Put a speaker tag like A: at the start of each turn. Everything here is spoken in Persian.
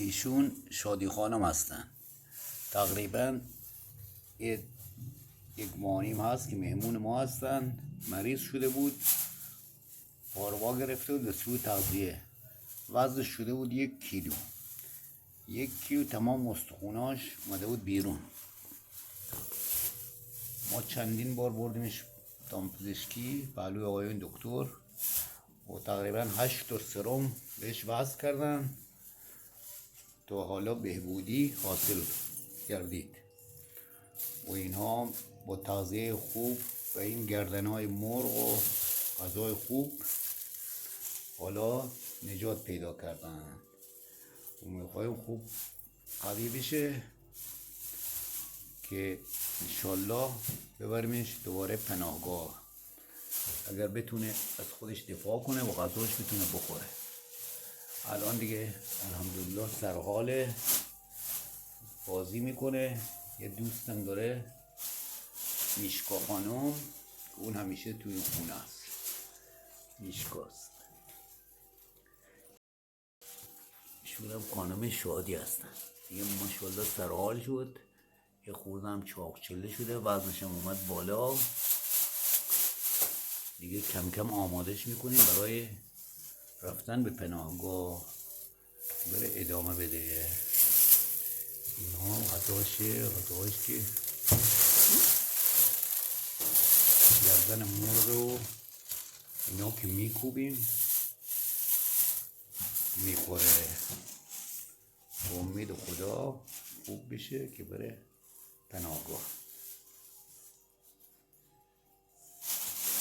A: ایشون شادی خانم هستن. تقریبا یک ماه نیم هست که مهمون ما هستن. مریض شده بود، پاروا گرفته بود به سوی تغذیه. وزنش شده بود 1 کیلو. 1 کیلو تمام استخوناش اومده بود بیرون. ما چندین بار بردیمش دامپزشکی پهلوی آقایون دکتر و تقریبا 8 تا سرم بهش وضع کردن تا حالا بهبودی حاصل گردید و اینها با تغذیه خوب و این گردنهای مرغ و غذای خوب حالا نجات پیدا کردن و میخوایم خوب قوی بشه که انشالله ببریمش دوباره پناهگاه، اگر بتونه از خودش دفاع کنه و غذاش بتونه بخوره. الان دیگه الحمدلله سرحال بازی میکنه. یه دوستم داره میشکا خانم، اون همیشه توی این خونه است. میشکاست. ایشون هم خانم شادی هستن دیگه. ماشاءالله سرحال شد، یه خورده هم چاقچله شده، وزنش هم اومد بالا. دیگه کم کم آمادش میکنیم برای رفتن به پناهگاه، بره ادامه بده. اینا غذاشه، غذاش که گردن مرغ رو اینا که میکوبیم میخوره. به امید خدا خوب بشه که بره پناهگاه.